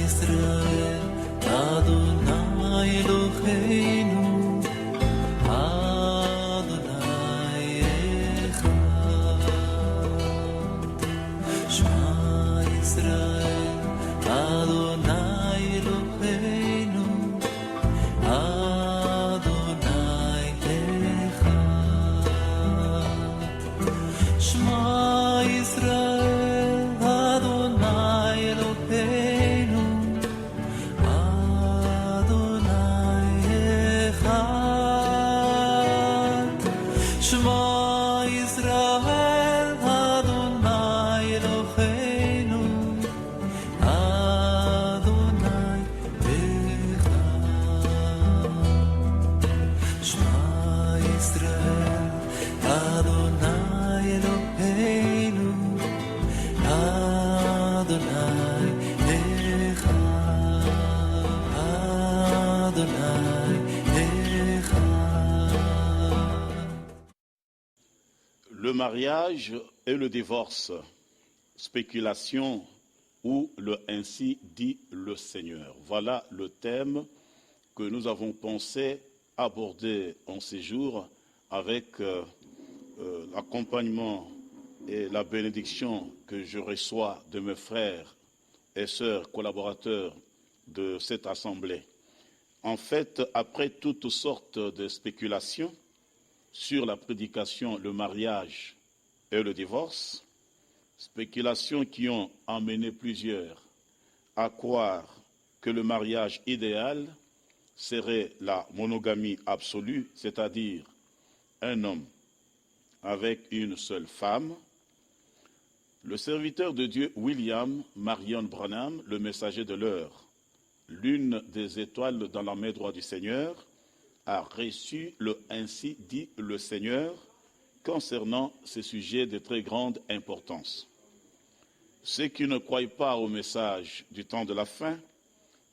ישראל, אדוני אלוהינו, אדוני אחד. שמע ישראל, אדוני אלוהינו, אדוני אחד. שמע ישראל, אדוני אלוהינו, אדוני אחד. שמע ישראל, אדוני אלוהינו, אדוני אחד. שמע ישראל, אדוני אלוהינו, אדוני אחד, אדוני אחד. Le mariage et le divorce, spéculation ou le ainsi dit le Seigneur. Voilà le thème que nous avons pensé aborder en ces jours avec l'accompagnement et la bénédiction que je reçois de mes frères et sœurs collaborateurs de cette assemblée. En fait, après toutes sortes de spéculations sur la prédication, le mariage et le divorce, spéculations qui ont amené plusieurs à croire que le mariage idéal serait la monogamie absolue, c'est-à-dire un homme avec une seule femme. Le serviteur de Dieu William Marion Branham, le messager de l'heure, l'une des étoiles dans la main droite du Seigneur, a reçu le ainsi dit le Seigneur concernant ce sujet de très grande importance. Ceux qui ne croient pas au message du temps de la fin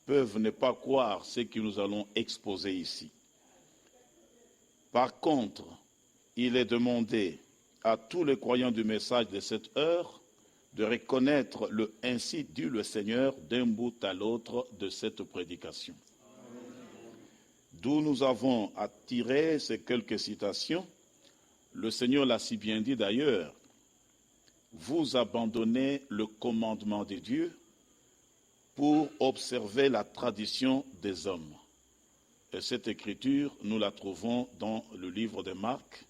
peuvent ne pas croire ce que nous allons exposer ici. Par contre, il est demandé à tous les croyants du message de cette heure de reconnaître le ainsi dit le Seigneur d'un bout à l'autre de cette prédication. D'où nous avons attiré ces quelques citations. Le Seigneur l'a si bien dit d'ailleurs, vous abandonnez le commandement de Dieu pour observer la tradition des hommes. Et cette écriture, nous la trouvons dans le livre de Marc,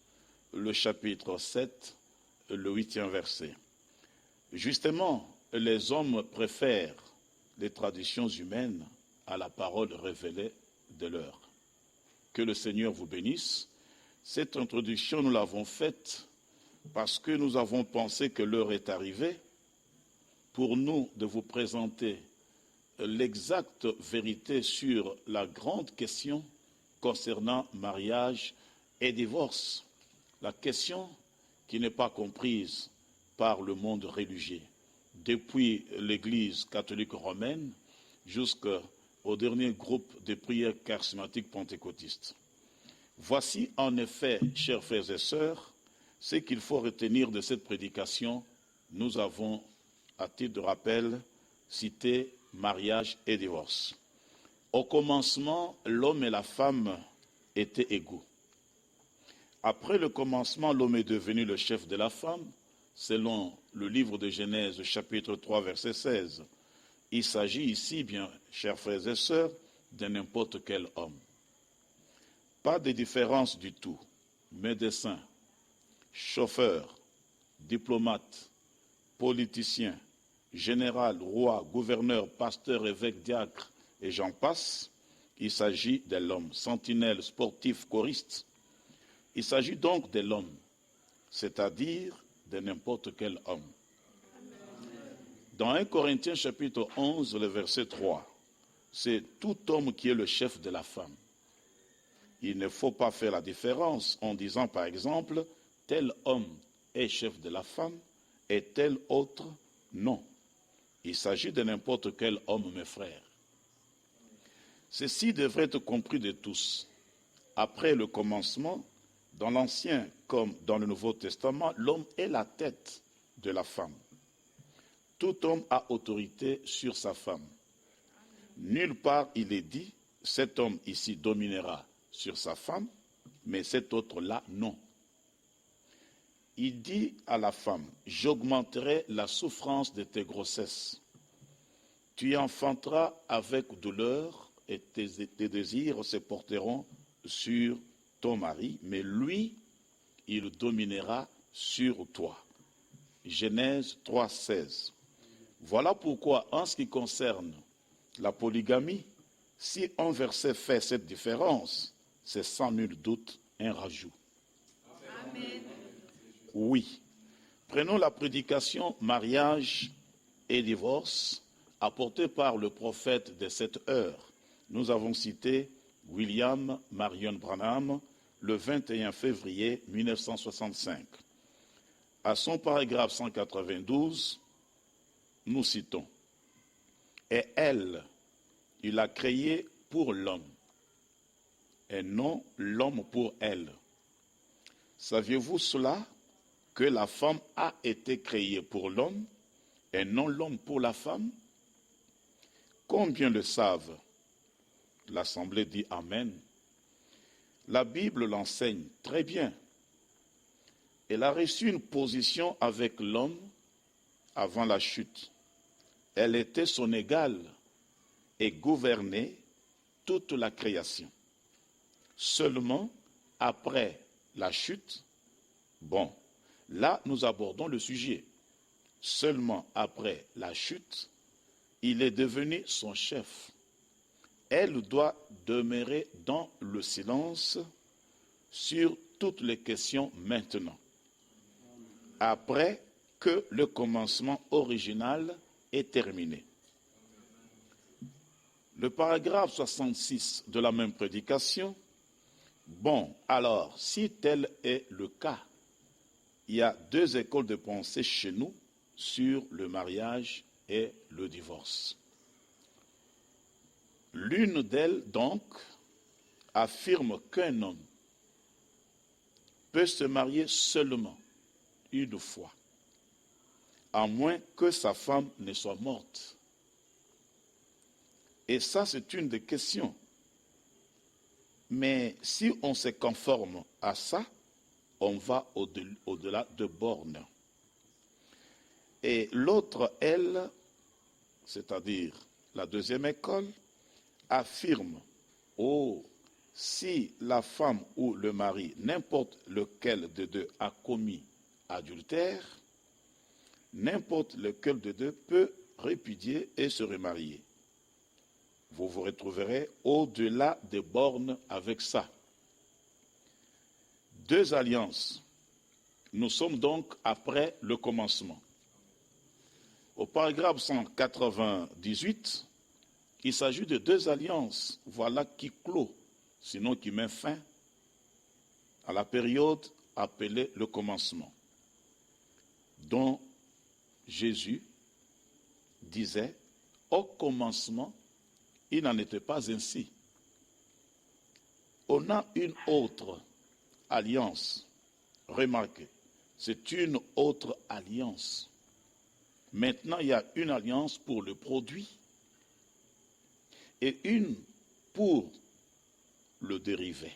le chapitre 7, le 8e verset. Justement, les hommes préfèrent les traditions humaines à la parole révélée de l'heure. Que le Seigneur vous bénisse. Cette introduction, nous l'avons faite parce que nous avons pensé que l'heure est arrivée pour nous de vous présenter l'exacte vérité sur la grande question concernant mariage et divorce. La question qui n'est pas comprise par le monde religieux, depuis l'Église catholique romaine jusqu'au dernier groupe de prières charismatiques pentecôtistes. Voici en effet, chers frères et sœurs, ce qu'il faut retenir de cette prédication. Nous avons, à titre de rappel, cité mariage et divorce. Au commencement, l'homme et la femme étaient égaux. Après le commencement, l'homme est devenu le chef de la femme, selon le livre de Genèse, chapitre 3, verset 16. Il s'agit ici, bien, chers frères et sœurs, de n'importe quel homme. Pas de différence du tout. Médecin, chauffeur, diplomate, politicien, général, roi, gouverneur, pasteur, évêque, diacre, et j'en passe. Il s'agit de l'homme. Sentinelle, sportif, choriste. Il s'agit donc de l'homme, c'est-à-dire de n'importe quel homme. Dans 1 Corinthiens chapitre 11, le verset 3, c'est tout homme qui est le chef de la femme. Il ne faut pas faire la différence en disant par exemple, tel homme est chef de la femme et tel autre non. Il s'agit de n'importe quel homme, mes frères. Ceci devrait être compris de tous. Après le commencement, dans l'Ancien comme dans le Nouveau Testament, l'homme est la tête de la femme. Tout homme a autorité sur sa femme. Nulle part il est dit, cet homme ici dominera sur sa femme, mais cet autre-là, non. Il dit à la femme, j'augmenterai la souffrance de tes grossesses. Tu enfanteras avec douleur et tes désirs se porteront sur ton mari, mais lui, il dominera sur toi. Genèse 3,16. Voilà pourquoi, en ce qui concerne la polygamie, si un verset fait cette différence, c'est sans nul doute un rajout. Amen. Oui. Prenons la prédication mariage et divorce apportée par le prophète de cette heure. Nous avons cité William Marion Branham le 21 février 1965. À son paragraphe 192, nous citons « Et elle, il a créé pour l'homme, et non l'homme pour elle. Saviez-vous cela, que la femme a été créée pour l'homme, et non l'homme pour la femme? Combien le savent? » L'Assemblée dit Amen. La Bible l'enseigne très bien. Elle a reçu une position avec l'homme avant la chute. Elle était son égale et gouvernait toute la création. Seulement après la chute, bon, là nous abordons le sujet. Seulement après la chute, il est devenu son chef. Elle doit demeurer dans le silence sur toutes les questions maintenant, après que le commencement original est terminé. Le paragraphe 66 de la même prédication. Bon, alors, si tel est le cas, il y a deux écoles de pensée chez nous sur le mariage et le divorce. L'une d'elles, donc, affirme qu'un homme peut se marier seulement une fois, à moins que sa femme ne soit morte. Et ça, c'est une des questions. Mais si on se conforme à ça, on va au-delà de bornes. Et l'autre, elle, c'est-à-dire la deuxième école, affirme, si la femme ou le mari, n'importe lequel de deux, a commis adultère, n'importe lequel de deux peut répudier et se remarier. Vous vous retrouverez au-delà des bornes avec ça. Deux alliances. Nous sommes donc après le commencement. Au paragraphe 198, il s'agit de deux alliances. Voilà qui clôt, sinon qui met fin à la période appelée le commencement, dont Jésus disait, au commencement, il n'en était pas ainsi. On a une autre alliance. Remarquez, c'est une autre alliance. Maintenant, il y a une alliance pour le produit et une pour le dérivé.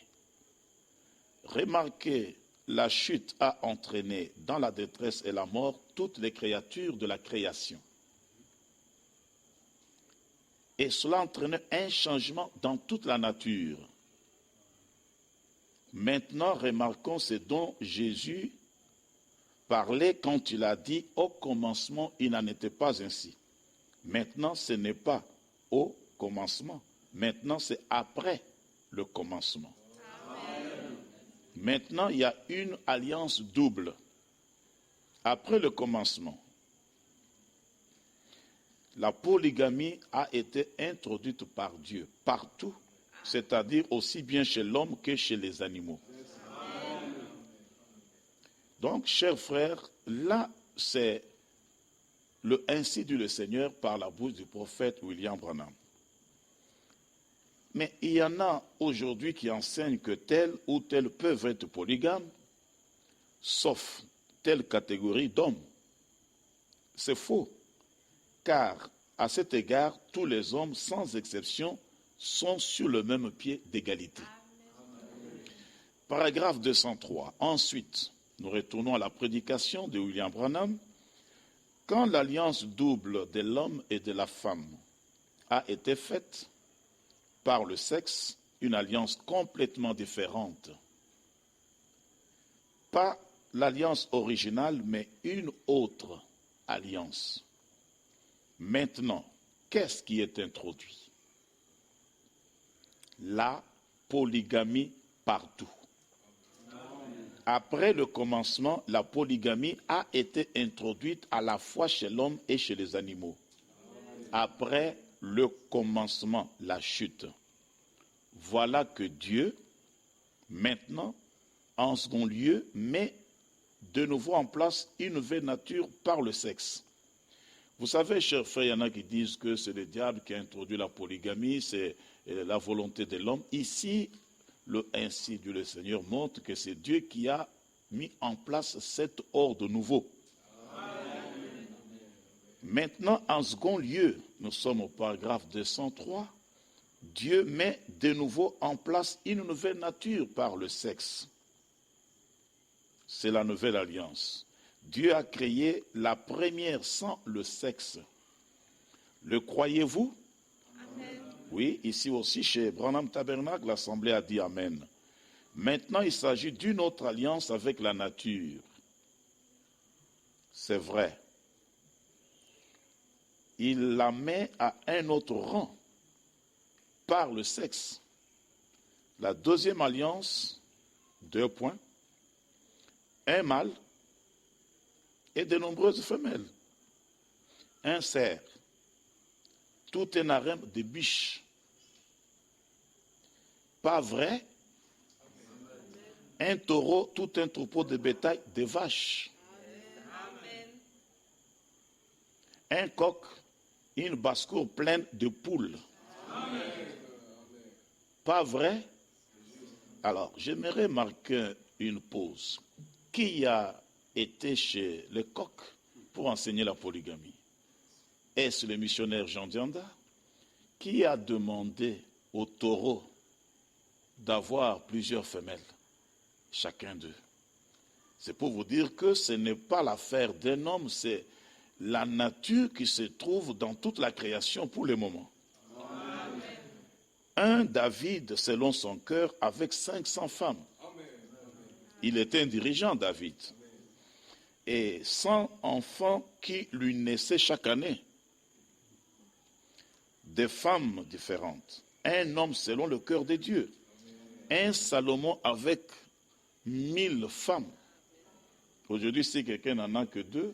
Remarquez, la chute a entraîné dans la détresse et la mort toutes les créatures de la création. Et cela entraîne un changement dans toute la nature. Maintenant, remarquons ce dont Jésus parlait quand il a dit « Au commencement, il n'en était pas ainsi ». Maintenant, ce n'est pas au commencement. Maintenant, c'est après le commencement. Amen. Maintenant, il y a une alliance double. Après le commencement, la polygamie a été introduite par Dieu partout, c'est-à-dire aussi bien chez l'homme que chez les animaux. Donc, chers frères, là, c'est le ainsi dit le Seigneur par la bouche du prophète William Branham. Mais il y en a aujourd'hui qui enseignent que tel ou tel peuvent être polygames, sauf telle catégorie d'hommes. C'est faux, car À cet égard, tous les hommes, sans exception, sont sur le même pied d'égalité. Paragraphe 203. Ensuite, nous retournons à la prédication de William Branham. Quand l'alliance double de l'homme et de la femme a été faite par le sexe, une alliance complètement différente, pas l'alliance originale, mais une autre alliance. Maintenant, qu'est-ce qui est introduit? La polygamie partout. Après le commencement, la polygamie a été introduite à la fois chez l'homme et chez les animaux. Après le commencement, la chute. Voilà que Dieu, maintenant, en second lieu, met de nouveau en place une nouvelle nature par le sexe. Vous savez, chers frères, il y en a qui disent que c'est le diable qui a introduit la polygamie, c'est la volonté de l'homme. Ici, le ainsi Dieu le Seigneur montre que c'est Dieu qui a mis en place cet ordre nouveau. Amen. Maintenant, en second lieu, nous sommes au paragraphe 203, Dieu met de nouveau en place une nouvelle nature par le sexe. C'est la nouvelle alliance. Dieu a créé la première sans le sexe. Le croyez-vous? Amen. Oui, ici aussi chez Branham Tabernacle, l'Assemblée a dit Amen. Maintenant, il s'agit d'une autre alliance avec la nature. C'est vrai. Il la met à un autre rang par le sexe. La deuxième alliance, 2 points, un mâle et de nombreuses femelles. Un cerf, tout un harem de biches. Pas vrai? Un taureau, tout un troupeau de bétail, de vaches. Amen. Un coq, une basse-cour pleine de poules. Amen. Pas vrai? Alors, j'aimerais marquer une pause. Qui a été chez le coq pour enseigner la polygamie? Est-ce le missionnaire Jean Dianda? Qui a demandé au taureau d'avoir plusieurs femelles, chacun d'eux? C'est pour vous dire que ce n'est pas l'affaire d'un homme, c'est la nature qui se trouve dans toute la création pour le moment. Amen. Un David, selon son cœur, avec 500 femmes. Amen. Il était un dirigeant, David. Et 100 enfants qui lui naissaient chaque année. Des femmes différentes. Un homme selon le cœur de Dieu. Un Salomon avec 1000 femmes. Aujourd'hui, si quelqu'un n'en a que 2,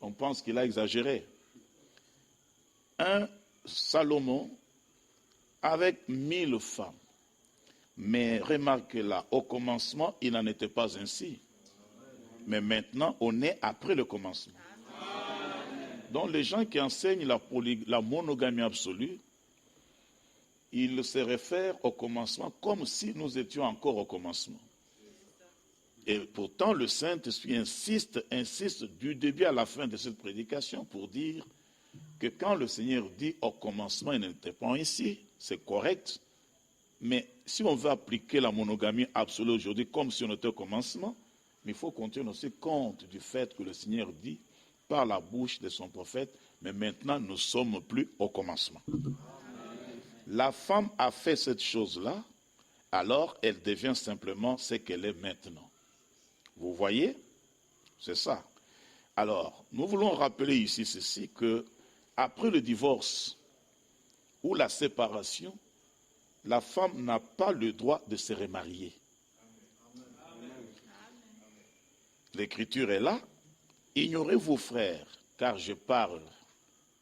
on pense qu'il a exagéré. Un Salomon avec 1000 femmes. Mais remarquez là, au commencement, il n'en était pas ainsi. Mais maintenant, on est après le commencement. Donc les gens qui enseignent la monogamie absolue, ils se réfèrent au commencement comme si nous étions encore au commencement. Et pourtant, le Saint-Esprit insiste du début à la fin de cette prédication pour dire que quand le Seigneur dit au commencement, il n'était pas ici, c'est correct. Mais si on veut appliquer la monogamie absolue aujourd'hui comme si on était au commencement, il faut qu'on tienne aussi compte du fait que le Seigneur dit par la bouche de son prophète, mais maintenant nous ne sommes plus au commencement. La femme a fait cette chose-là, alors elle devient simplement ce qu'elle est maintenant. Vous voyez? C'est ça. Alors, nous voulons rappeler ici ceci, que après le divorce ou la séparation, la femme n'a pas le droit de se remarier. L'Écriture est là. Ignorez vos frères, car je parle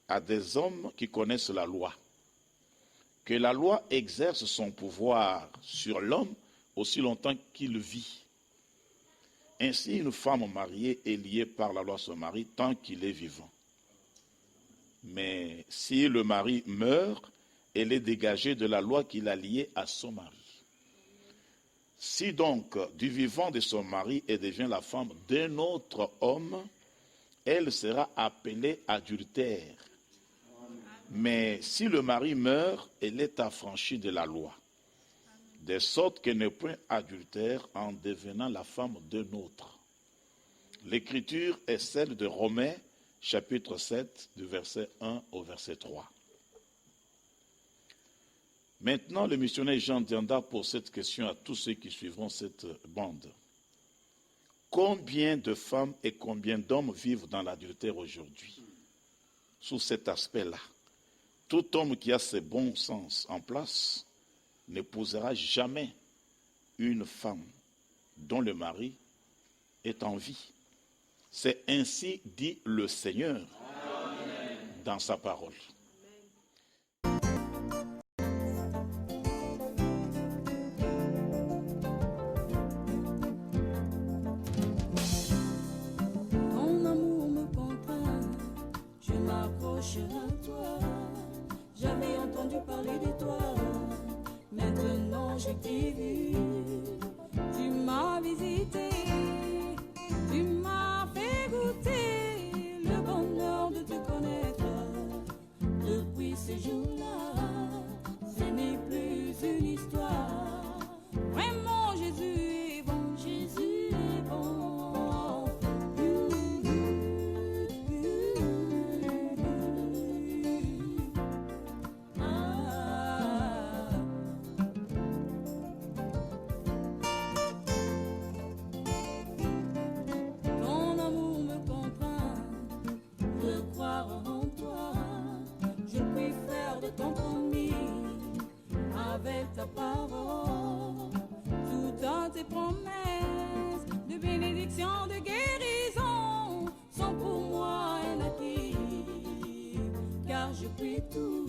à des hommes qui connaissent la loi. Que la loi exerce son pouvoir sur l'homme aussi longtemps qu'il vit. Ainsi, une femme mariée est liée par la loi à son mari tant qu'il est vivant. Mais si le mari meurt, elle est dégagée de la loi qui l'a liée à son mari. Si donc du vivant de son mari elle devient la femme d'un autre homme, elle sera appelée adultère. Mais si le mari meurt, elle est affranchie de la loi, de sorte qu'elle n'est point adultère en devenant la femme d'un autre. L'écriture est celle de Romains, chapitre 7, du verset 1 au verset 3. Maintenant, le missionnaire Jean Dianda pose cette question à tous ceux qui suivront cette bande. Combien de femmes et combien d'hommes vivent dans l'adultère aujourd'hui? Sous cet aspect-là, tout homme qui a ses bons sens en place n'épousera jamais une femme dont le mari est en vie. C'est ainsi dit le Seigneur dans sa parole. Ton amour me contraint, je m'accroche à toi. J'avais entendu parler de toi, maintenant je t'ai vu. Tu m'as visité, tu m'as fait goûter le bonheur de te connaître. Depuis ce jour-là, ce n'est plus une histoire. Vraiment, Jésus est bon, Jésus est bon. Ton amour me contraint de croire en toi. Je puis faire de ton promis avec ta parole. Toutes tes promesses de bénédiction, de guérison sont pour moi un acquis, car je puis tout